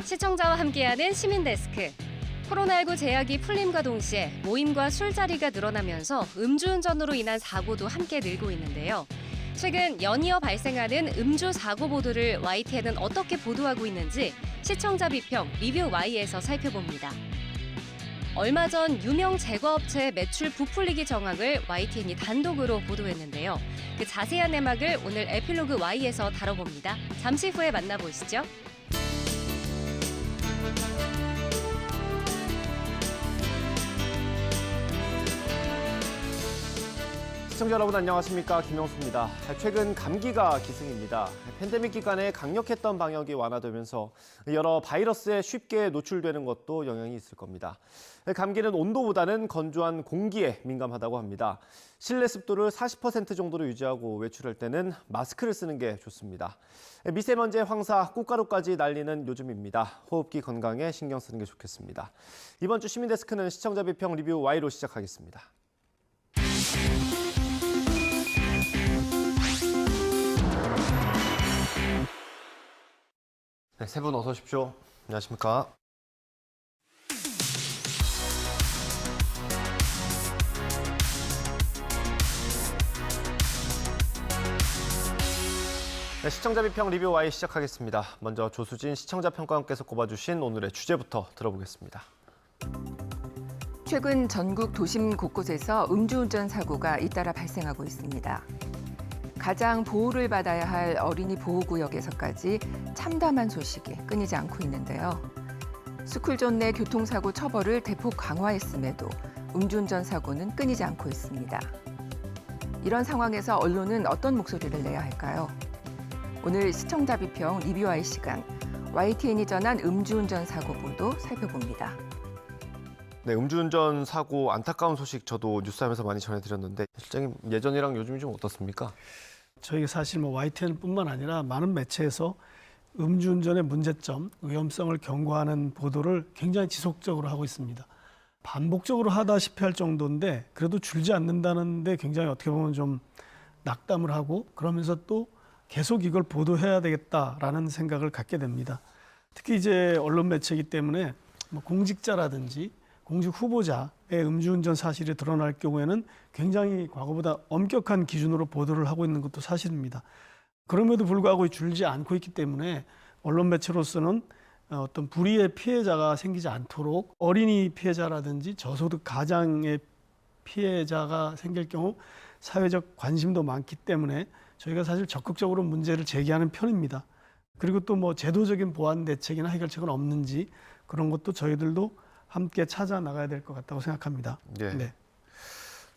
시청자와 함께하는 시민데스크. 코로나19 제약이 풀림과 동시에 모임과 술자리가 늘어나면서 음주운전으로 인한 사고도 함께 늘고 있는데요. 최근 연이어 발생하는 음주 사고 보도를 YTN은 어떻게 보도하고 있는지 시청자 비평 리뷰 Y에서 살펴봅니다. 얼마 전 유명 제과업체의 매출 부풀리기 정황을 YTN이 단독으로 보도했는데요. 그 자세한 내막을 오늘 에필로그 Y에서 다뤄봅니다. 잠시 후에 만나보시죠. 시청자 여러분 안녕하십니까, 김영수입니다. 최근 감기가 기승입니다. 팬데믹 기간에 강력했던 방역이 완화되면서 여러 바이러스에 쉽게 노출되는 것도 영향이 있을 겁니다. 감기는 온도보다는 건조한 공기에 민감하다고 합니다. 실내 습도를 40% 정도로 유지하고 외출할 때는 마스크를 쓰는 게 좋습니다. 미세먼지의 황사, 꽃가루까지 날리는 요즘입니다. 호흡기 건강에 신경 쓰는 게 좋겠습니다. 이번 주 시민데스크는 시청자 비평 리뷰 Y로 시작하겠습니다. 네, 세 분 어서 오십시오. 안녕하십니까. 네, 시청자 비평 리뷰 Y 시작하겠습니다. 먼저 조수진 시청자 평가원께서 꼽아주신 오늘의 주제부터 들어보겠습니다. 최근 전국 도심 곳곳에서 음주운전 사고가 잇따라 발생하고 있습니다. 가장 보호를 받아야 할 어린이 보호구역에서까지 참담한 소식이 끊이지 않고 있는데요. 스쿨존 내 교통사고 처벌을 대폭 강화했음에도 음주운전 사고는 끊이지 않고 있습니다. 이런 상황에서 언론은 어떤 목소리를 내야 할까요? 오늘 시청자 비평 리뷰와의 시간, YTN이 전한 음주운전 사고 보도 살펴봅니다. 네, 음주운전 사고 안타까운 소식 저도 뉴스하면서 많이 전해드렸는데 실장님 예전이랑 요즘이 좀 어떻습니까? 저희가 사실 YTN뿐만 아니라 많은 매체에서 음주운전의 문제점, 위험성을 경고하는 보도를 굉장히 지속적으로 하고 있습니다. 반복적으로 하다시피 할 정도인데 그래도 줄지 않는다는데 굉장히 어떻게 보면 좀 낙담을 하고 그러면서 또 계속 이걸 보도해야 되겠다라는 생각을 갖게 됩니다. 특히 이제 언론 매체이기 때문에 공직자라든지 공직 후보자의 음주운전 사실이 드러날 경우에는 굉장히 과거보다 엄격한 기준으로 보도를 하고 있는 것도 사실입니다. 그럼에도 불구하고 줄지 않고 있기 때문에 언론 매체로서는 어떤 불의의 피해자가 생기지 않도록 어린이 피해자라든지 저소득 가장의 피해자가 생길 경우 사회적 관심도 많기 때문에 저희가 사실 적극적으로 문제를 제기하는 편입니다. 그리고 또 제도적인 보완 대책이나 해결책은 없는지 그런 것도 저희들도 함께 찾아 나가야 될 것 같다고 생각합니다. 네.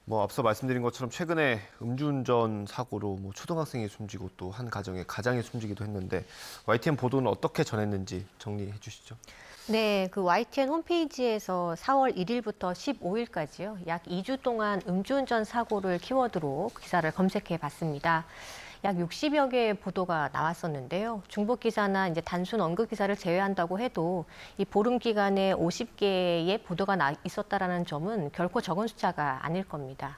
앞서 말씀드린 것처럼 최근에 음주운전 사고로 초등학생이 숨지고 또 한 가장이 숨지기도 했는데 YTN 보도는 어떻게 전했는지 정리해 주시죠. 네, 그 YTN 홈페이지에서 4월 1일부터 15일까지요. 약 2주 동안 음주운전 사고를 키워드로 기사를 검색해 봤습니다. 약 60여 개의 보도가 나왔었는데요. 중복 기사나 이제 단순 언급 기사를 제외한다고 해도 이 보름 기간에 50개의 보도가 있었다라는 점은 결코 적은 숫자가 아닐 겁니다.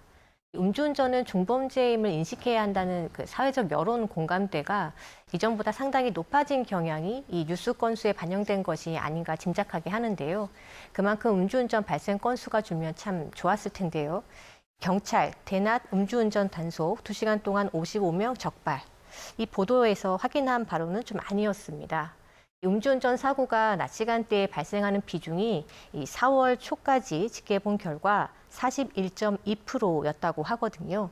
음주운전은 중범죄임을 인식해야 한다는 그 사회적 여론 공감대가 이전보다 상당히 높아진 경향이 이 뉴스 건수에 반영된 것이 아닌가 짐작하게 하는데요. 그만큼 음주운전 발생 건수가 줄면 참 좋았을 텐데요. 경찰, 대낮 음주운전 단속 2시간 동안 55명 적발. 이 보도에서 확인한 바로는 좀 아니었습니다. 음주운전 사고가 낮 시간대에 발생하는 비중이 이 4월 초까지 집계해본 결과 41.2%였다고 하거든요.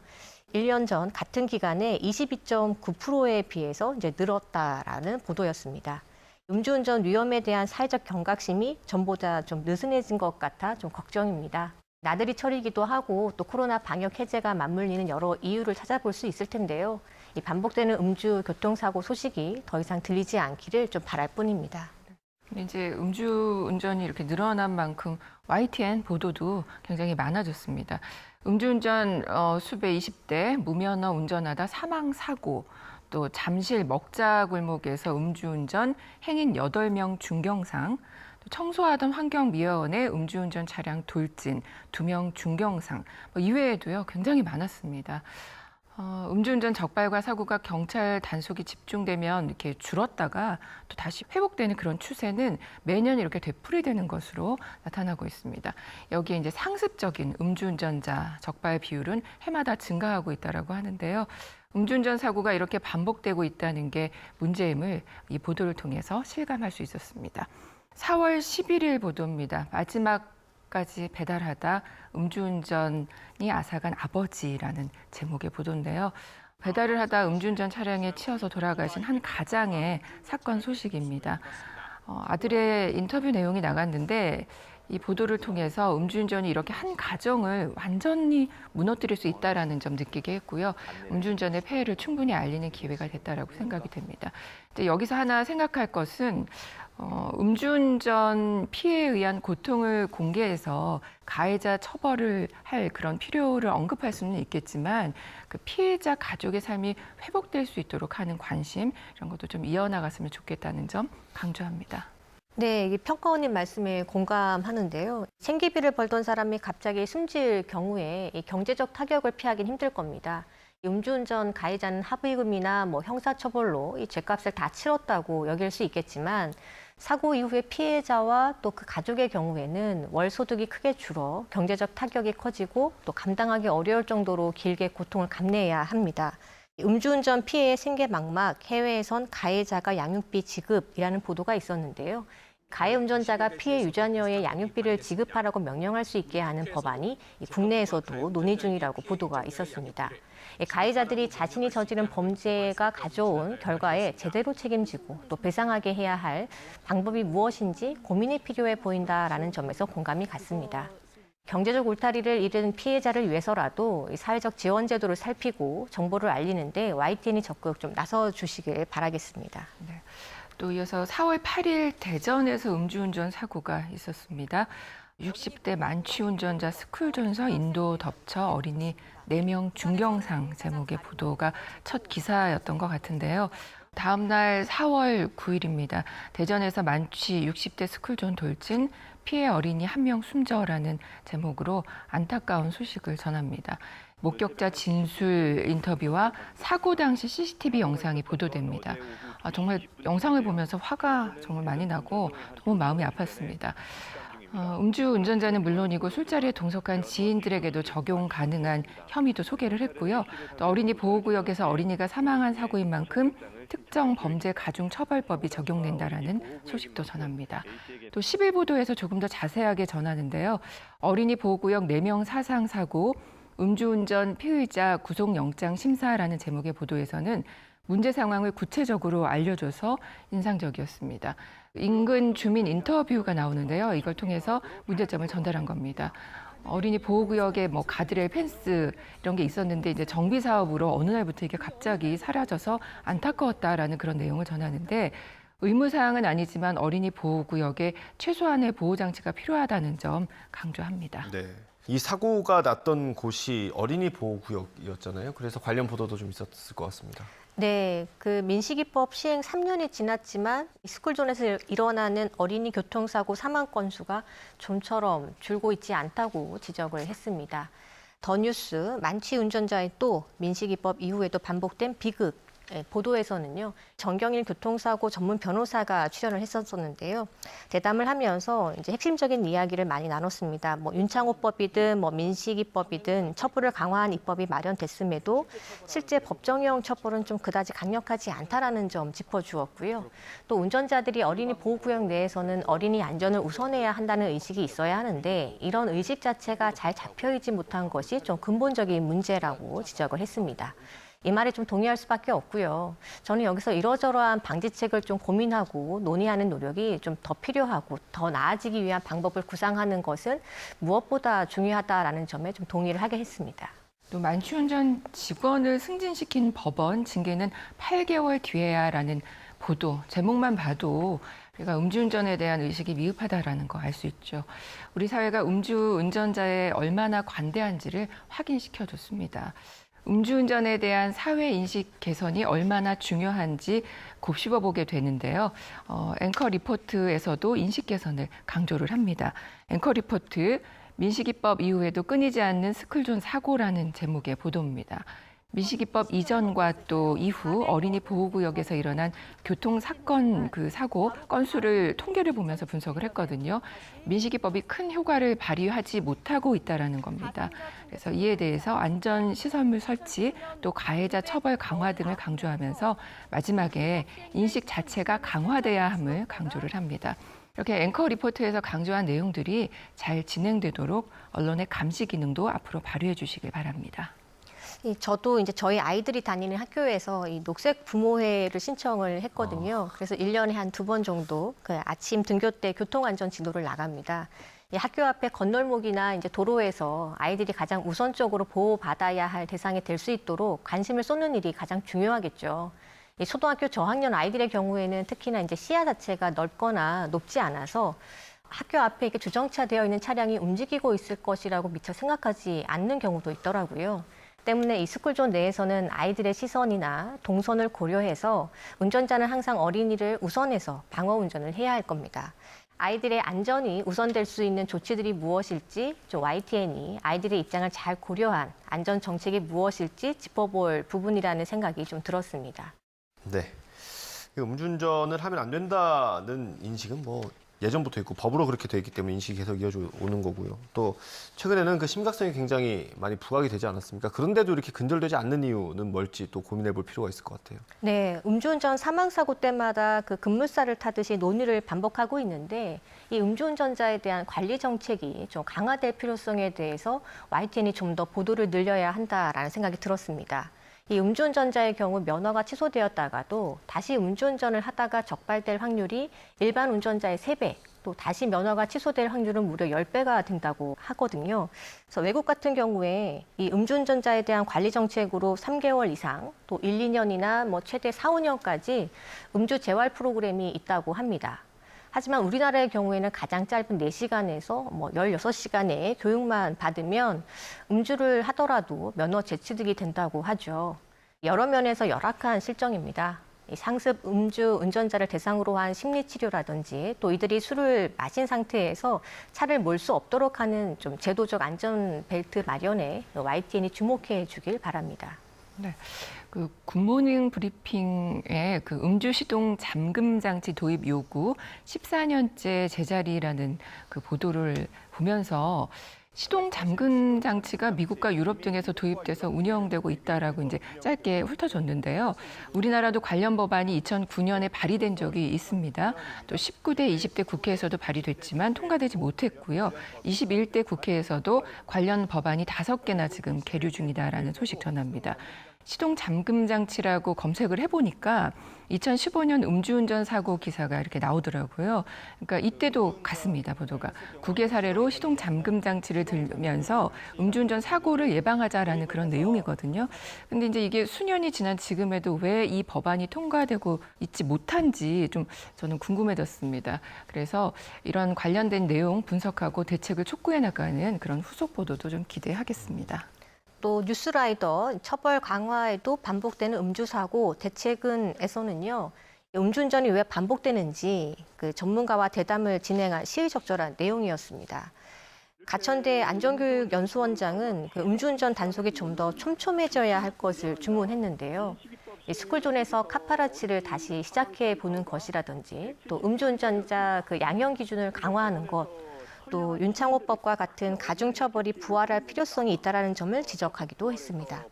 1년 전 같은 기간에 22.9%에 비해서 이제 늘었다라는 보도였습니다. 음주운전 위험에 대한 사회적 경각심이 전보다 좀 느슨해진 것 같아 좀 걱정입니다. 나들이 철이기도 하고 또 코로나 방역 해제가 맞물리는 여러 이유를 찾아볼 수 있을 텐데요. 이 반복되는 음주 교통사고 소식이 더 이상 들리지 않기를 좀 바랄 뿐입니다. 이제 음주운전이 이렇게 늘어난 만큼 YTN 보도도 굉장히 많아졌습니다. 음주운전 수배 20대 무면허 운전하다 사망 사고, 또 잠실 먹자골목에서 음주운전 행인 8명 중경상, 청소하던 환경미화원의 음주운전 차량 돌진, 2명 중경상, 이외에도요 굉장히 많았습니다. 음주운전 적발과 사고가 경찰 단속이 집중되면 이렇게 줄었다가 또 다시 회복되는 그런 추세는 매년 이렇게 되풀이되는 것으로 나타나고 있습니다. 여기에 이제 상습적인 음주운전자 적발 비율은 해마다 증가하고 있다라고 하는데요. 음주운전 사고가 이렇게 반복되고 있다는 게 문제임을 이 보도를 통해서 실감할 수 있었습니다. 4월 11일 보도입니다. 마지막까지 배달하다 음주운전이 앗아간 아버지라는 제목의 보도인데요. 배달을 하다 음주운전 차량에 치여서 돌아가신 한 가장의 사건 소식입니다. 아들의 인터뷰 내용이 나갔는데 이 보도를 통해서 음주운전이 이렇게 한 가정을 완전히 무너뜨릴 수 있다는 점 느끼게 했고요. 음주운전의 폐해를 충분히 알리는 기회가 됐다라고 생각이 됩니다. 근데 여기서 하나 생각할 것은 음주운전 피해에 의한 고통을 공개해서 가해자 처벌을 할 그런 필요를 언급할 수는 있겠지만 그 피해자 가족의 삶이 회복될 수 있도록 하는 관심 이런 것도 좀 이어나갔으면 좋겠다는 점 강조합니다. 네, 이 평가원님 말씀에 공감하는데요. 생계비를 벌던 사람이 갑자기 숨질 경우에 이 경제적 타격을 피하긴 힘들 겁니다. 이 음주운전 가해자는 합의금이나 형사처벌로 이 죗값을 다 치렀다고 여길 수 있겠지만 사고 이후에 피해자와 또 그 가족의 경우에는 월 소득이 크게 줄어 경제적 타격이 커지고 또 감당하기 어려울 정도로 길게 고통을 감내해야 합니다. 음주운전 피해의 생계망막, 해외에선 가해자가 양육비 지급이라는 보도가 있었는데요. 가해 운전자가 피해 유자녀의 양육비를 지급하라고 명령할 수 있게 하는 법안이 국내에서도 논의 중이라고 보도가 있었습니다. 가해자들이 자신이 저지른 범죄가 가져온 결과에 제대로 책임지고 또 배상하게 해야 할 방법이 무엇인지 고민이 필요해 보인다라는 점에서 공감이 갔습니다. 경제적 울타리를 잃은 피해자를 위해서라도 사회적 지원 제도를 살피고 정보를 알리는데 YTN이 적극 좀 나서주시길 바라겠습니다. 네. 또 이어서 4월 8일 대전에서 음주운전 사고가 있었습니다. 60대 만취 운전자 스쿨존서 인도 덮쳐 어린이 4명 중경상 제목의 보도가 첫 기사였던 것 같은데요. 다음 날 4월 9일입니다. 대전에서 만취 60대 스쿨존 돌진 피해 어린이 1명 숨져라는 제목으로 안타까운 소식을 전합니다. 목격자 진술 인터뷰와 사고 당시 CCTV 영상이 보도됩니다. 정말 영상을 보면서 화가 정말 많이 나고 너무 마음이 아팠습니다. 음주 운전자는 물론이고 술자리에 동석한 지인들에게도 적용 가능한 혐의도 소개를 했고요. 또 어린이 보호구역에서 어린이가 사망한 사고인 만큼 특정 범죄 가중처벌법이 적용된다라는 소식도 전합니다. 또 11보도에서 조금 더 자세하게 전하는데요. 어린이 보호구역 4명 사상 사고, 음주운전 피의자 구속영장 심사라는 제목의 보도에서는 문제 상황을 구체적으로 알려줘서 인상적이었습니다. 인근 주민 인터뷰가 나오는데요. 이걸 통해서 문제점을 전달한 겁니다. 어린이 보호구역에 가드레일 펜스 이런 게 있었는데 이제 정비 사업으로 어느 날부터 이게 갑자기 사라져서 안타까웠다라는 그런 내용을 전하는데 의무사항은 아니지만 어린이 보호구역에 최소한의 보호장치가 필요하다는 점 강조합니다. 네. 이 사고가 났던 곳이 어린이 보호구역이었잖아요. 그래서 관련 보도도 좀 있었을 것 같습니다. 네, 그 민식이법 시행 3년이 지났지만 스쿨존에서 일어나는 어린이 교통사고 사망 건수가 좀처럼 줄고 있지 않다고 지적을 했습니다. 더 뉴스 만취 운전자의 또 민식이법 이후에도 반복된 비극 보도에서는요. 정경일 교통사고 전문 변호사가 출연을 했었는데요. 대담을 하면서 이제 핵심적인 이야기를 많이 나눴습니다. 윤창호법이든 민식이법이든 처벌을 강화한 입법이 마련됐음에도 실제 법정형 처벌은 좀 그다지 강력하지 않다라는 점 짚어주었고요. 또 운전자들이 어린이 보호구역 내에서는 어린이 안전을 우선해야 한다는 의식이 있어야 하는데 이런 의식 자체가 잘 잡혀있지 못한 것이 좀 근본적인 문제라고 지적을 했습니다. 이 말에 좀 동의할 수밖에 없고요. 저는 여기서 이러저러한 방지책을 좀 고민하고 논의하는 노력이 좀 더 필요하고 더 나아지기 위한 방법을 구상하는 것은 무엇보다 중요하다라는 점에 좀 동의를 하게 했습니다. 또 만취운전 직원을 승진시킨 법원 징계는 8개월 뒤에야라는 보도 제목만 봐도 우리가 음주운전에 대한 의식이 미흡하다라는 거 알 수 있죠. 우리 사회가 음주운전자에 얼마나 관대한지를 확인시켜줬습니다. 음주운전에 대한 사회인식 개선이 얼마나 중요한지 곱씹어보게 되는데요. 앵커 리포트에서도 인식 개선을 강조를 합니다. 앵커 리포트, 민식이법 이후에도 끊이지 않는 스쿨존 사고라는 제목의 보도입니다. 민식이법 이전과 또 이후 어린이 보호구역에서 일어난 교통사건 사고 건수를 통계를 보면서 분석을 했거든요. 민식이법이 큰 효과를 발휘하지 못하고 있다는 겁니다. 그래서 이에 대해서 안전시설물 설치, 또 가해자 처벌 강화 등을 강조하면서 마지막에 인식 자체가 강화돼야 함을 강조를 합니다. 이렇게 앵커 리포트에서 강조한 내용들이 잘 진행되도록 언론의 감시 기능도 앞으로 발휘해 주시길 바랍니다. 저도 이제 저희 아이들이 다니는 학교에서 이 녹색 부모회를 신청을 했거든요. 그래서 1년에 한 2번 정도 그 아침 등교 때 교통안전 지도를 나갑니다. 이 학교 앞에 건널목이나 이제 도로에서 아이들이 가장 우선적으로 보호받아야 할 대상이 될 수 있도록 관심을 쏟는 일이 가장 중요하겠죠. 이 초등학교 저학년 아이들의 경우에는 특히나 이제 시야 자체가 넓거나 높지 않아서 학교 앞에 이렇게 주정차되어 있는 차량이 움직이고 있을 것이라고 미처 생각하지 않는 경우도 있더라고요. 때문에 이 스쿨존 내에서는 아이들의 시선이나 동선을 고려해서 운전자는 항상 어린이를 우선해서 방어 운전을 해야 할 겁니다. 아이들의 안전이 우선될 수 있는 조치들이 무엇일지 YTN이 아이들의 입장을 잘 고려한 안전 정책이 무엇일지 짚어볼 부분이라는 생각이 좀 들었습니다. 네. 음주운전을 하면 안 된다는 인식은 예전부터 있고 법으로 그렇게 돼 있기 때문에 인식이 계속 이어져 오는 거고요. 또 최근에는 그 심각성이 굉장히 많이 부각이 되지 않았습니까? 그런데도 이렇게 근절되지 않는 이유는 뭘지 또 고민해 볼 필요가 있을 것 같아요. 네, 음주운전 사망사고 때마다 그 급물살을 타듯이 논의를 반복하고 있는데 이 음주운전자에 대한 관리 정책이 좀 강화될 필요성에 대해서 YTN이 좀 더 보도를 늘려야 한다라는 생각이 들었습니다. 이 음주운전자의 경우 면허가 취소되었다가도 다시 음주운전을 하다가 적발될 확률이 일반 운전자의 3배, 또 다시 면허가 취소될 확률은 무려 10배가 된다고 하거든요. 그래서 외국 같은 경우에 이 음주운전자에 대한 관리 정책으로 3개월 이상, 또 1, 2년이나 최대 4, 5년까지 음주 재활 프로그램이 있다고 합니다. 하지만 우리나라의 경우에는 가장 짧은 4시간에서 16시간의 교육만 받으면 음주를 하더라도 면허 재취득이 된다고 하죠. 여러 면에서 열악한 실정입니다. 상습 음주 운전자를 대상으로 한 심리치료라든지 또 이들이 술을 마신 상태에서 차를 몰 수 없도록 하는 좀 제도적 안전벨트 마련에 YTN이 주목해 주길 바랍니다. 네. 굿모닝 브리핑의 음주 시동 잠금 장치 도입 요구 14년째 제자리라는 보도를 보면서 시동 잠금 장치가 미국과 유럽 등에서 도입돼서 운영되고 있다라고 이제 짧게 훑어줬는데요. 우리나라도 관련 법안이 2009년에 발의된 적이 있습니다. 또 19대, 20대 국회에서도 발의됐지만 통과되지 못했고요. 21대 국회에서도 관련 법안이 5개나 지금 계류 중이다라는 소식 전합니다. 시동 잠금 장치라고 검색을 해보니까 2015년 음주운전 사고 기사가 이렇게 나오더라고요. 그러니까 이때도 같습니다, 보도가. 국외 사례로 시동 잠금 장치를 들면서 음주운전 사고를 예방하자라는 그런 내용이거든요. 근데 이제 이게 수년이 지난 지금에도 왜 이 법안이 통과되고 있지 못한지 좀 저는 궁금해졌습니다. 그래서 이런 관련된 내용 분석하고 대책을 촉구해 나가는 그런 후속 보도도 좀 기대하겠습니다. 또 뉴스라이더 처벌 강화에도 반복되는 음주사고 대책은에서는요. 음주운전이 왜 반복되는지 그 전문가와 대담을 진행한 시의적절한 내용이었습니다. 가천대 안전교육연수원장은 음주운전 단속이 좀 더 촘촘해져야 할 것을 주문했는데요. 스쿨존에서 카파라치를 다시 시작해 보는 것이라든지 또 음주운전자 양형 기준을 강화하는 것, 또 윤창호법과 같은 가중처벌이 부활할 필요성이 있다는 점을 지적하기도 했습니다.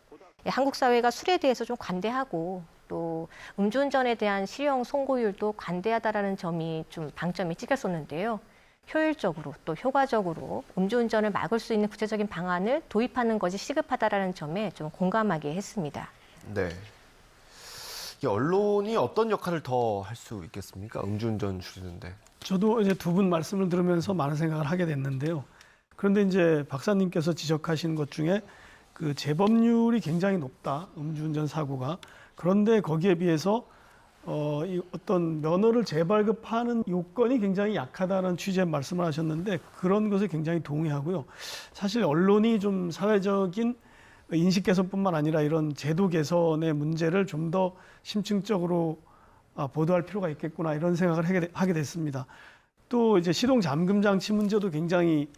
한국 사회가 술에 대해서 좀 관대하고 또 음주운전에 대한 실형 선고율도 관대하다는 점이 좀 방점이 찍혔었는데요. 효율적으로 또 효과적으로 음주운전을 막을 수 있는 구체적인 방안을 도입하는 것이 시급하다는 점에 좀 공감하게 했습니다. 네. 이 언론이 어떤 역할을 더 할 수 있겠습니까? 음주운전 줄이는데. 저도 이제 두 분 말씀을 들으면서 많은 생각을 하게 됐는데요. 그런데 이제 박사님께서 지적하신 것 중에 그 재범률이 굉장히 높다, 음주운전 사고가. 그런데 거기에 비해서 이 어떤 면허를 재발급하는 요건이 굉장히 약하다는 취지의 말씀을 하셨는데 그런 것에 굉장히 동의하고요. 사실 언론이 좀 사회적인 인식 개선뿐만 아니라 이런 제도 개선의 문제를 좀 더 심층적으로 보도할 필요가 있겠구나 이런 생각을 하게 됐습니다. 또 이제 시동 잠금 장치 문제도 굉장히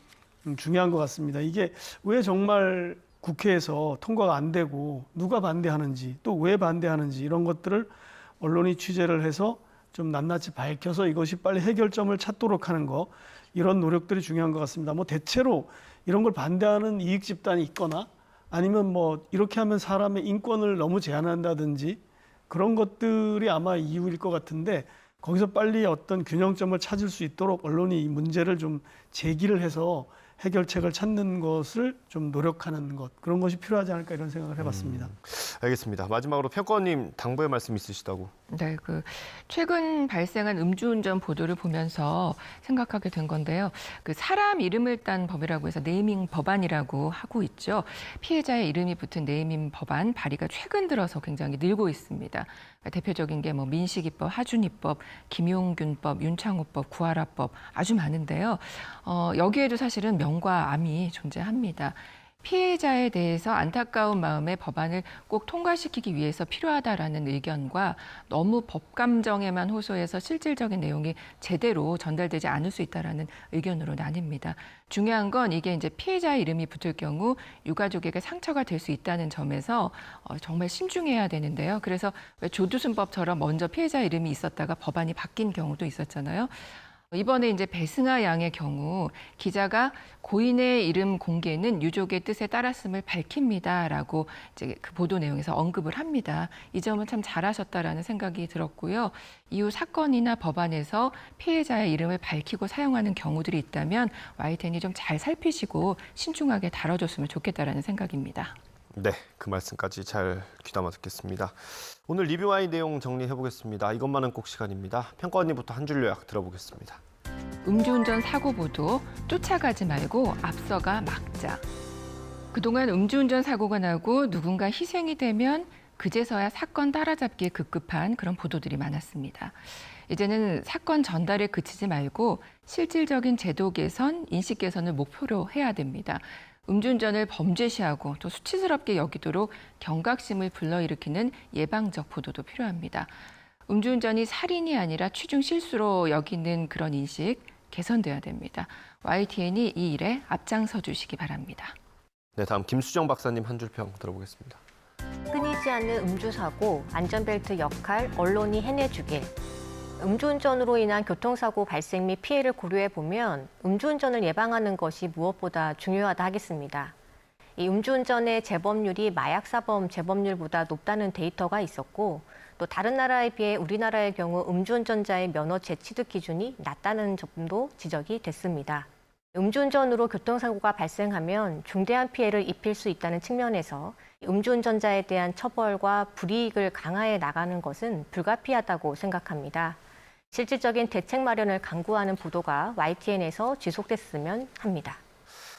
중요한 것 같습니다. 이게 왜 정말 국회에서 통과가 안 되고 누가 반대하는지 또 왜 반대하는지 이런 것들을 언론이 취재를 해서 좀 낱낱이 밝혀서 이것이 빨리 해결점을 찾도록 하는 거, 이런 노력들이 중요한 것 같습니다. 뭐 대체로 이런 걸 반대하는 이익 집단이 있거나 아니면 뭐 이렇게 하면 사람의 인권을 너무 제한한다든지 그런 것들이 아마 이유일 것 같은데, 거기서 빨리 어떤 균형점을 찾을 수 있도록 언론이 이 문제를 좀 제기를 해서 해결책을 찾는 것을 좀 노력하는 것, 그런 것이 필요하지 않을까 이런 생각을 해봤습니다. 알겠습니다. 마지막으로 평가원님 당부의 말씀 있으시다고. 네, 최근 발생한 음주운전 보도를 보면서 생각하게 된 건데요. 사람 이름을 딴 법이라고 해서 네이밍 법안이라고 하고 있죠. 피해자의 이름이 붙은 네이밍 법안 발의가 최근 들어서 굉장히 늘고 있습니다. 대표적인 게 민식이법, 하준이법, 김용균법, 윤창호법, 구하라법 아주 많은데요. 여기에도 사실은 명과 암이 존재합니다. 피해자에 대해서 안타까운 마음에 법안을 꼭 통과시키기 위해서 필요하다라는 의견과 너무 법 감정에만 호소해서 실질적인 내용이 제대로 전달되지 않을 수 있다라는 의견으로 나뉩니다. 중요한 건 이게 이제 피해자의 이름이 붙을 경우 유가족에게 상처가 될 수 있다는 점에서 정말 신중해야 되는데요. 그래서 왜 조두순법처럼 먼저 피해자 이름이 있었다가 법안이 바뀐 경우도 있었잖아요. 이번에 이제 배승아 양의 경우 기자가 고인의 이름 공개는 유족의 뜻에 따랐음을 밝힙니다라고 이제 그 보도 내용에서 언급을 합니다. 이 점은 참 잘하셨다라는 생각이 들었고요. 이후 사건이나 법안에서 피해자의 이름을 밝히고 사용하는 경우들이 있다면 YTN이 좀 잘 살피시고 신중하게 다뤄줬으면 좋겠다라는 생각입니다. 네, 그 말씀까지 잘 귀담아 듣겠습니다. 오늘 리뷰와의 내용 정리해 보겠습니다. 이것만은 꼭 시간입니다. 평가원님부터 한 줄 요약 들어보겠습니다. 음주운전 사고 보도 쫓아가지 말고 앞서가 막자. 그동안 음주운전 사고가 나고 누군가 희생이 되면 그제서야 사건 따라잡기에 급급한 그런 보도들이 많았습니다. 이제는 사건 전달에 그치지 말고 실질적인 제도 개선, 인식 개선을 목표로 해야 됩니다. 음주운전을 범죄시하고 또 수치스럽게 여기도록 경각심을 불러일으키는 예방적 보도도 필요합니다. 음주운전이 살인이 아니라 취중 실수로 여기는 그런 인식 개선돼야 됩니다. YTN이 이 일에 앞장서 주시기 바랍니다. 네, 다음 김수정 박사님 한 줄 평 들어보겠습니다. 끊이지 않는 음주사고, 안전벨트 역할, 언론이 해내주길. 음주운전으로 인한 교통사고 발생 및 피해를 고려해 보면 음주운전을 예방하는 것이 무엇보다 중요하다 하겠습니다. 이 음주운전의 재범률이 마약사범 재범률보다 높다는 데이터가 있었고, 또 다른 나라에 비해 우리나라의 경우 음주운전자의 면허 재취득 기준이 낮다는 점도 지적이 됐습니다. 음주운전으로 교통사고가 발생하면 중대한 피해를 입힐 수 있다는 측면에서 음주운전자에 대한 처벌과 불이익을 강화해 나가는 것은 불가피하다고 생각합니다. 실질적인 대책 마련을 강구하는 보도가 YTN에서 지속됐으면 합니다.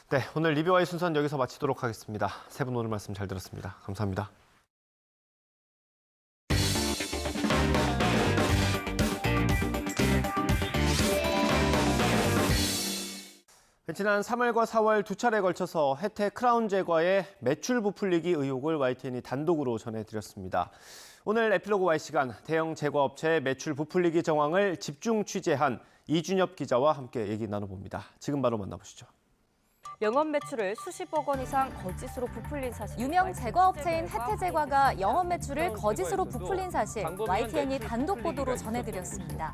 네, 오늘 리뷰와의 순서는 여기서 마치도록 하겠습니다. 세 분 오늘 말씀 잘 들었습니다. 감사합니다. 지난 3월과 4월 두 차례에 걸쳐서 혜택 크라운 제과의 매출 부풀리기 의혹을 YTN이 단독으로 전해드렸습니다. 오늘 에필로그 Y시간 대형 제과업체의 매출 부풀리기 정황을 집중 취재한 이준엽 기자와 함께 얘기 나눠봅니다. 지금 바로 만나보시죠. 영업 매출을 수십억 원 이상 거짓으로 부풀린 사실. 유명 제과업체인 혜태제과가 영업 매출을 거짓으로 부풀린 사실 YTN이 단독 보도로 전해드렸습니다.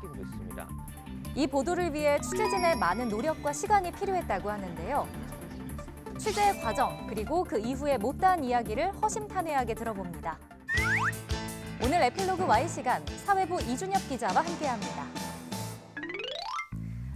이 보도를 위해 취재진의 많은 노력과 시간이 필요했다고 하는데요. 취재 과정 그리고 그 이후의 못다한 이야기를 허심탄회하게 들어봅니다. 오늘 에필로그 Y시간 사회부 이준엽 기자와 함께합니다.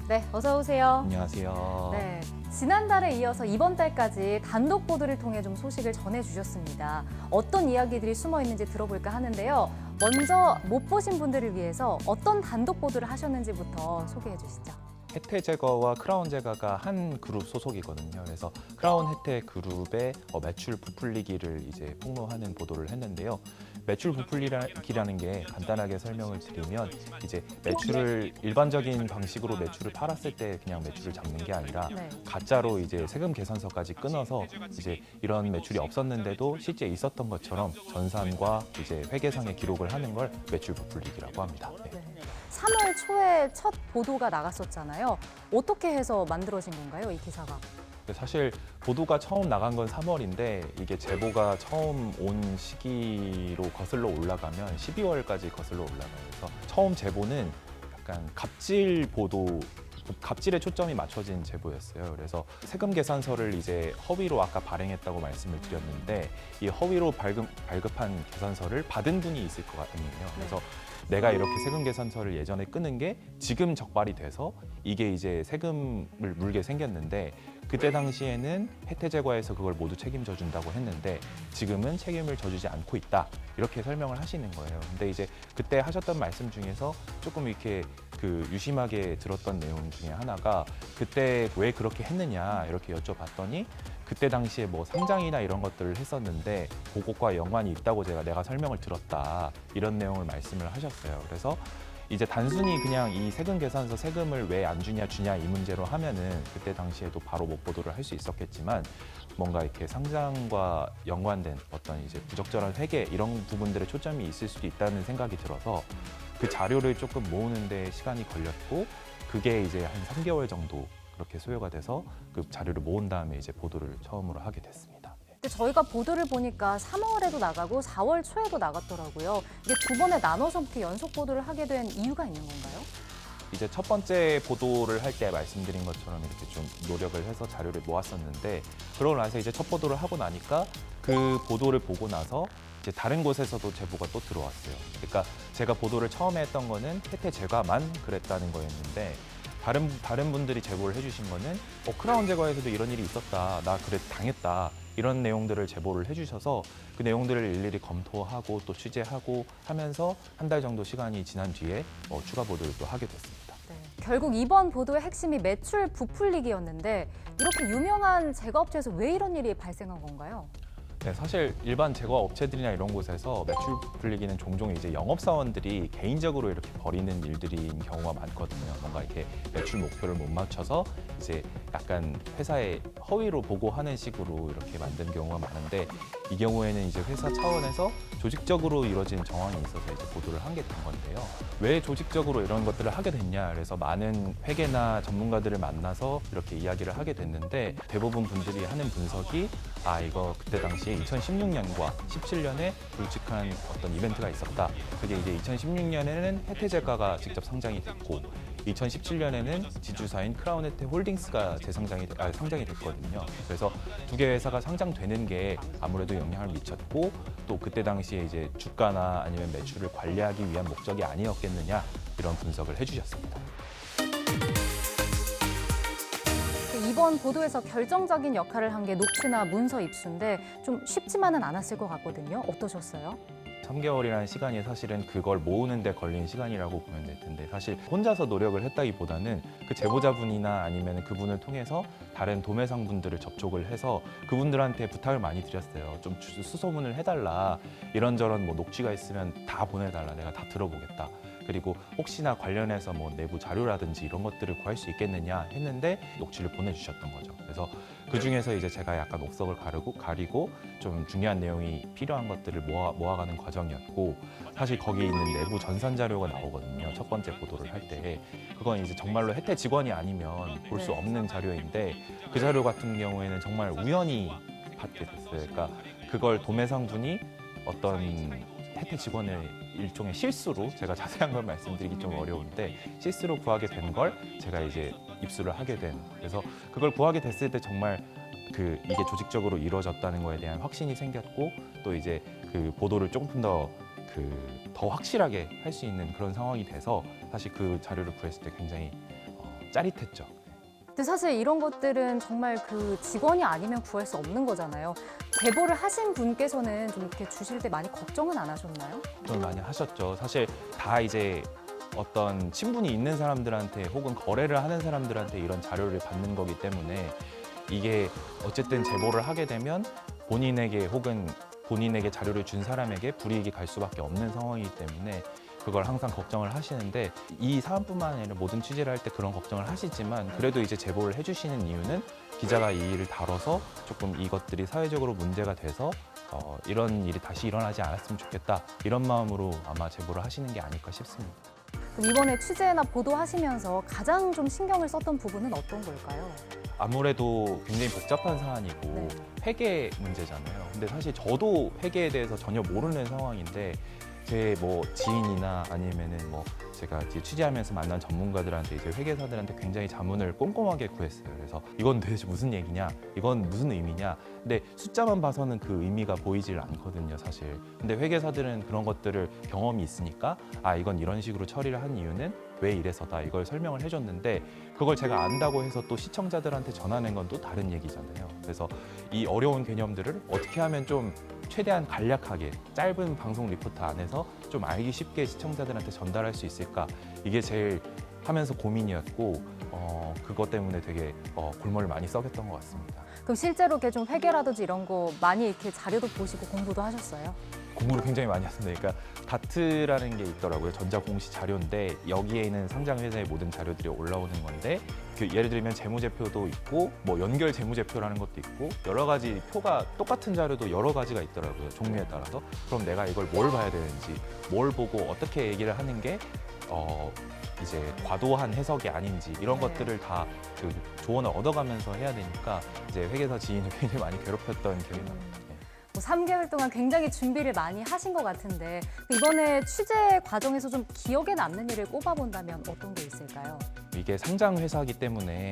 네, 어서 오세요. 안녕하세요. 네, 지난달에 이어서 이번 달까지 단독 보도를 통해 좀 소식을 전해주셨습니다. 어떤 이야기들이 숨어 있는지 들어볼까 하는데요. 먼저 못 보신 분들을 위해서 어떤 단독 보도를 하셨는지부터 소개해 주시죠. 혜태제과와 크라운제과가 한 그룹 소속이거든요. 그래서 크라운 혜태그룹의 매출 부풀리기를 이제 폭로하는 보도를 했는데요. 매출 부풀리기라는 게 간단하게 설명을 드리면 이제 매출을 일반적인 방식으로 매출을 팔았을 때 그냥 매출을 잡는 게 아니라 가짜로 이제 세금 계산서까지 끊어서 이제 이런 매출이 없었는데도 실제 있었던 것처럼 전산과 이제 회계상의 기록을 하는 걸 매출 부풀리기라고 합니다. 네. 3월 초에 첫 보도가 나갔었잖아요. 어떻게 해서 만들어진 건가요, 이 기사가? 사실 보도가 처음 나간 건 3월인데 이게 제보가 처음 온 시기로 거슬러 올라가면 12월까지 거슬러 올라가요. 그래서 처음 제보는 약간 갑질 보도, 갑질에 초점이 맞춰진 제보였어요. 그래서 세금 계산서를 이제 허위로 아까 발행했다고 말씀을 드렸는데 이 허위로 발급한 계산서를 받은 분이 있을 것 같거든요. 그래서 내가 이렇게 세금 계산서를 예전에 끄는 게 지금 적발이 돼서 이게 이제 세금을 물게 생겼는데 그때 당시에는 혜택 제과에서 그걸 모두 책임져 준다고 했는데 지금은 책임을 져주지 않고 있다. 이렇게 설명을 하시는 거예요. 근데 이제 그때 하셨던 말씀 중에서 조금 이렇게 유심하게 들었던 내용 중에 하나가 그때 왜 그렇게 했느냐 이렇게 여쭤봤더니 그때 당시에 뭐 상장이나 이런 것들을 했었는데 그것과 연관이 있다고 내가 설명을 들었다. 이런 내용을 말씀을 하셨어요. 그래서 이제 단순히 그냥 이 세금 계산서 세금을 왜 안 주냐 이 문제로 하면은 그때 당시에도 바로 못 보도를 할 수 있었겠지만 뭔가 이렇게 상장과 연관된 어떤 이제 부적절한 회계 이런 부분들에 초점이 있을 수도 있다는 생각이 들어서 그 자료를 조금 모으는데 시간이 걸렸고 그게 이제 한 3개월 정도 그렇게 소요가 돼서 그 자료를 모은 다음에 이제 보도를 처음으로 하게 됐습니다. 근데 저희가 보도를 보니까 3월에도 나가고 4월 초에도 나갔더라고요. 이게 두 번에 나눠서 이렇게 연속 보도를 하게 된 이유가 있는 건가요? 이제 첫 번째 보도를 할 때 말씀드린 것처럼 이렇게 좀 노력을 해서 자료를 모았었는데 그러고 나서 이제 첫 보도를 하고 나니까 그 보도를 보고 나서 이제 다른 곳에서도 제보가 또 들어왔어요. 그러니까 제가 보도를 처음에 했던 거는 혜택 제과만 그랬다는 거였는데 다른 분들이 제보를 해주신 거는 크라운 제과에서도 이런 일이 있었다. 나 그래 당했다. 이런 내용들을 제보를 해주셔서 그 내용들을 일일이 검토하고 또 취재하고 하면서 한 달 정도 시간이 지난 뒤에 추가 보도를 또 하게 됐습니다. 네. 결국 이번 보도의 핵심이 매출 부풀리기였는데 이렇게 유명한 제과업체에서 왜 이런 일이 발생한 건가요? 네, 사실 일반 제과 업체들이나 이런 곳에서 매출 부풀리기는 종종 이제 영업사원들이 개인적으로 이렇게 벌이는 일들인 경우가 많거든요. 뭔가 이렇게 매출 목표를 못 맞춰서 이제 약간 회사에 허위로 보고하는 식으로 이렇게 만든 경우가 많은데 이 경우에는 이제 회사 차원에서 조직적으로 이루어진 정황이 있어서 이제 보도를 하게 된 건데요. 왜 조직적으로 이런 것들을 하게 됐냐? 그래서 많은 회계나 전문가들을 만나서 이렇게 이야기를 하게 됐는데 대부분 분들이 하는 분석이 이거 그때 당시에 2016년과 17년에 굵직한 어떤 이벤트가 있었다. 그게 이제 2016년에는 혜태제과가 직접 상장이 됐고 2017년에는 지주사인 크라운 혜태 홀딩스가 상장이 됐거든요. 그래서 두 개 회사가 상장되는 게 아무래도 영향을 미쳤고 또 그때 당시에 이제 주가나 아니면 매출을 관리하기 위한 목적이 아니었겠느냐 이런 분석을 해주셨습니다. 이번 보도에서 결정적인 역할을 한 게 녹취나 문서 입수인데 좀 쉽지만은 않았을 것 같거든요. 어떠셨어요? 3개월이라는 시간이 사실은 그걸 모으는 데 걸린 시간이라고 보면 될 텐데 사실 혼자서 노력을 했다기보다는 그 제보자분이나 아니면 그분을 통해서 다른 도매상분들을 접촉을 해서 그분들한테 부탁을 많이 드렸어요. 좀 수소문을 해달라. 이런저런 뭐 녹취가 있으면 다 보내달라. 내가 다 들어보겠다. 그리고 혹시나 관련해서 뭐 내부 자료라든지 이런 것들을 구할 수 있겠느냐 했는데 녹취를 보내주셨던 거죠. 그래서 그 중에서 이제 제가 약간 옥석을 가리고 좀 중요한 내용이 필요한 것들을 모아가는 과정이었고 사실 거기에 있는 내부 전산 자료가 나오거든요. 첫 번째 보도를 할 때 그건 이제 정말로 혜태 직원이 아니면 볼 수 없는 자료인데 그 자료 같은 경우에는 정말 우연히 받게 됐어요. 그러니까 그걸 도매상분이 어떤 혜태 직원의 일종의 실수로 제가 자세한 걸 말씀드리기 좀 어려운데 실수로 구하게 된 걸 제가 이제 입수를 하게 된 그래서 그걸 구하게 됐을 때 정말 이게 조직적으로 이루어졌다는 거에 대한 확신이 생겼고 또 이제 그 보도를 조금 더 확실하게 할 수 있는 그런 상황이 돼서 사실 그 자료를 구했을 때 굉장히 짜릿했죠. 근데 사실 이런 것들은 정말 그 직원이 아니면 구할 수 없는 거잖아요. 제보를 하신 분께서는 좀 이렇게 주실 때 많이 걱정은 안 하셨나요? 좀 많이 하셨죠. 사실 다 이제 어떤 친분이 있는 사람들한테 혹은 거래를 하는 사람들한테 이런 자료를 받는 거기 때문에 이게 어쨌든 제보를 하게 되면 본인에게 혹은 본인에게 자료를 준 사람에게 불이익이 갈 수밖에 없는 상황이기 때문에 그걸 항상 걱정을 하시는데 이 사안뿐만 아니라 모든 취재를 할 때 그런 걱정을 하시지만 그래도 이제 제보를 해주시는 이유는 기자가 이 일을 다뤄서 조금 이것들이 사회적으로 문제가 돼서 이런 일이 다시 일어나지 않았으면 좋겠다 이런 마음으로 아마 제보를 하시는 게 아닐까 싶습니다. 그럼 이번에 취재나 보도하시면서 가장 좀 신경을 썼던 부분은 어떤 걸까요? 아무래도 굉장히 복잡한 사안이고 네. 회계 문제잖아요. 근데 사실 저도 회계에 대해서 전혀 모르는 상황인데 제 뭐 지인이나 아니면은 뭐 제가 이제 취재하면서 만난 전문가들한테 이제 회계사들한테 굉장히 자문을 꼼꼼하게 구했어요. 그래서 이건 도대체 무슨 얘기냐, 이건 무슨 의미냐. 근데 숫자만 봐서는 그 의미가 보이질 않거든요, 사실. 근데 회계사들은 그런 것들을 경험이 있으니까 아 이건 이런 식으로 처리를 한 이유는 왜 이래서다 이걸 설명을 해줬는데 그걸 제가 안다고 해서 또 시청자들한테 전하는 건 또 다른 얘기잖아요. 그래서 이 어려운 개념들을 어떻게 하면 좀 최대한 간략하게 짧은 방송 리포트 안에서 좀 알기 쉽게 시청자들한테 전달할 수 있을까 이게 제일 하면서 고민이었고 그것 때문에 되게 골머리를 많이 썩였던 것 같습니다. 그럼 실제로 이렇게 좀 회계라든지 이런 거 많이 이렇게 자료도 보시고 공부도 하셨어요? 공부를 굉장히 많이 했습니다. 그러니까 다트라는 게 있더라고요. 전자공시 자료인데 여기에 있는 상장 회사의 모든 자료들이 올라오는 건데 예를 들면 재무제표도 있고 뭐 연결 재무제표라는 것도 있고 여러 가지 표가 똑같은 자료도 여러 가지가 있더라고요. 종류에 따라서. 그럼 내가 이걸 뭘 봐야 되는지, 뭘 보고 어떻게 얘기를 하는 게 이제 과도한 해석이 아닌지 이런 것들을 다 그 조언을 얻어가면서 해야 되니까 이제 회계사 지인을 굉장히 많이 괴롭혔던 기억이 납니다. 뭐 3개월 동안 굉장히 준비를 많이 하신 것 같은데 이번에 취재 과정에서 좀 기억에 남는 일을 꼽아본다면 어떤 게 있을까요? 이게 상장 회사이기 때문에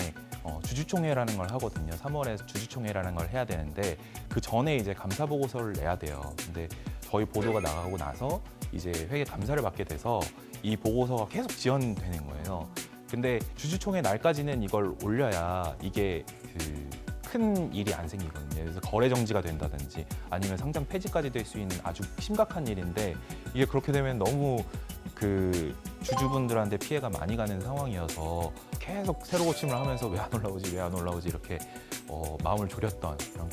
주주총회라는 걸 하거든요. 3월에 주주총회라는 걸 해야 되는데 그 전에 이제 감사 보고서를 내야 돼요. 근데 저희 보도가 나가고 나서 이제 회계 감사를 받게 돼서 이 보고서가 계속 지연되는 거예요. 근데 주주총회 날까지는 이걸 올려야 이게 큰 일이 안 생기거든요. 그래서 거래 정지가 된다든지 아니면 상장 폐지까지 될 수 있는 아주 심각한 일인데 이게 그렇게 되면 너무 그 주주분들한테 피해가 많이 가는 상황이어서 계속 새로 고침을 하면서 왜 안 올라오지 이렇게 마음을 졸였던 그런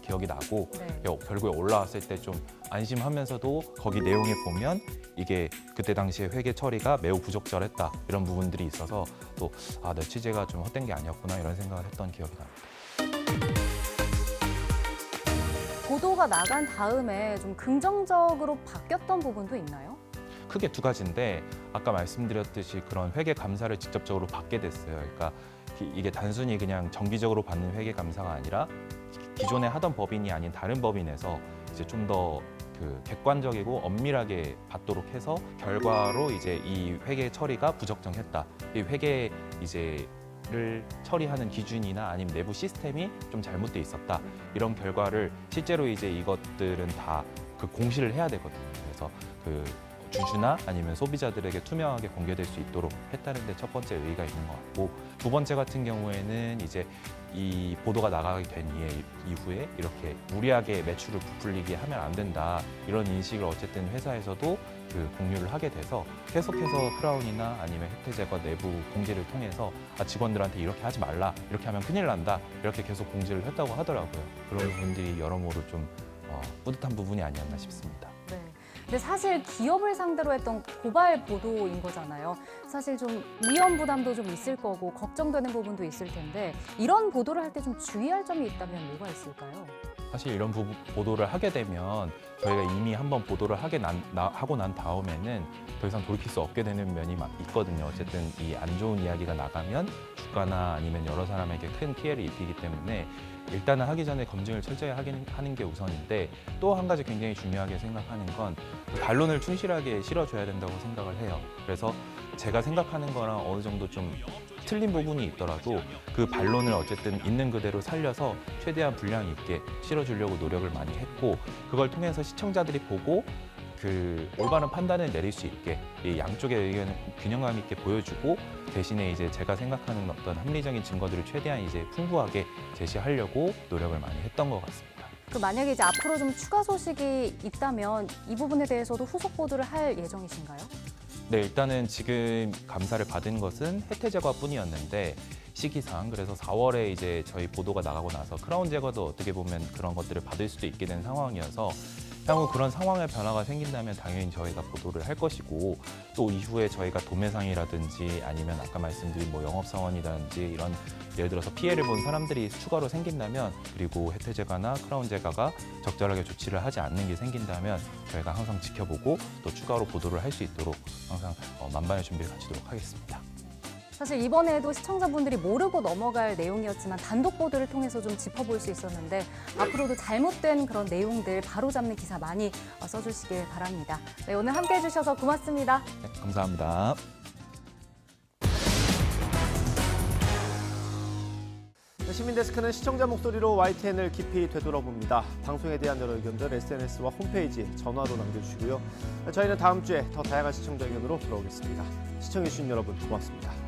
기억이 나고 네. 결국에 올라왔을 때 좀 안심하면서도 거기 내용에 보면 이게 그때 당시에 회계 처리가 매우 부적절했다 이런 부분들이 있어서 또 내 취재가 좀 헛된 게 아니었구나 이런 생각을 했던 기억이 납니다. 보도가 나간 다음에 좀 긍정적으로 바뀌었던 부분도 있나요? 크게 두 가지인데 아까 말씀드렸듯이 그런 회계 감사를 직접적으로 받게 됐어요. 그러니까 이게 단순히 그냥 정기적으로 받는 회계 감사가 아니라 기존에 하던 법인이 아닌 다른 법인에서 이제 좀 더 그 객관적이고 엄밀하게 받도록 해서 결과로 이제 이 회계 처리가 부적정했다. 이 회계 를 처리하는 기준이나 아니면 내부 시스템이 좀 잘못돼 있었다. 이런 결과를 실제로 이제 이것들은 다 그 공시를 해야 되거든요. 그래서 그 주주나 아니면 소비자들에게 투명하게 공개될 수 있도록 했다는 데 첫 번째 의의가 있는 것 같고 두 번째 같은 경우에는 이제 이 보도가 나가게 된 이후에 이렇게 무리하게 매출을 부풀리게 하면 안 된다. 이런 인식을 어쨌든 회사에서도 그 공유를 하게 돼서 계속해서 크라운이나 아니면 혜태제과 내부 공지를 통해서 직원들한테 이렇게 하지 말라, 이렇게 하면 큰일 난다, 이렇게 계속 공지를 했다고 하더라고요. 그런 부분들이 여러모로 좀 뿌듯한 부분이 아니었나 싶습니다. 네. 근데 사실 기업을 상대로 했던 고발 보도인 거잖아요. 사실 좀 위험 부담도 좀 있을 거고 걱정되는 부분도 있을 텐데 이런 보도를 할 때 좀 주의할 점이 있다면 뭐가 있을까요? 사실 이런 보도를 하게 되면 저희가 이미 한번 보도를 하고 난 다음에는 더 이상 돌이킬 수 없게 되는 면이 있거든요. 어쨌든 이 안 좋은 이야기가 나가면 주가나 아니면 여러 사람에게 큰 피해를 입히기 때문에 일단은 하기 전에 검증을 철저히 하는 게 우선인데 또 한 가지 굉장히 중요하게 생각하는 건 반론을 충실하게 실어줘야 된다고 생각을 해요. 그래서 제가 생각하는 거랑 어느 정도 좀 틀린 부분이 있더라도 그 반론을 어쨌든 있는 그대로 살려서 최대한 분량 있게 실어주려고 노력을 많이 했고 그걸 통해서 시청자들이 보고 그 올바른 판단을 내릴 수 있게 이 양쪽의 의견을 균형감 있게 보여주고 대신에 이제 제가 생각하는 어떤 합리적인 증거들을 최대한 이제 풍부하게 제시하려고 노력을 많이 했던 것 같습니다. 그 만약에 이제 앞으로 좀 추가 소식이 있다면 이 부분에 대해서도 후속 보도를 할 예정이신가요? 네, 일단은 지금 감사를 받은 것은 혜태제과뿐이었는데 시기상 그래서 4월에 이제 저희 보도가 나가고 나서 크라운 제과도 어떻게 보면 그런 것들을 받을 수도 있게 된 상황이어서 향후 그런 상황의 변화가 생긴다면 당연히 저희가 보도를 할 것이고 또 이후에 저희가 도매상이라든지 아니면 아까 말씀드린 뭐 영업사원이라든지 이런 예를 들어서 피해를 본 사람들이 추가로 생긴다면 그리고 혜태제과나 크라운제과가 적절하게 조치를 하지 않는 게 생긴다면 저희가 항상 지켜보고 또 추가로 보도를 할 수 있도록 항상 만반의 준비를 갖추도록 하겠습니다. 사실 이번에도 시청자분들이 모르고 넘어갈 내용이었지만 단독 보도를 통해서 좀 짚어볼 수 있었는데 앞으로도 잘못된 그런 내용들 바로잡는 기사 많이 써주시길 바랍니다. 네, 오늘 함께해 주셔서 고맙습니다. 네, 감사합니다. 시민데스크는 시청자 목소리로 YTN을 깊이 되돌아봅니다. 방송에 대한 여러 의견들 SNS와 홈페이지, 전화로 남겨주시고요. 저희는 다음 주에 더 다양한 시청자 의견으로 돌아오겠습니다. 시청해주신 여러분 고맙습니다.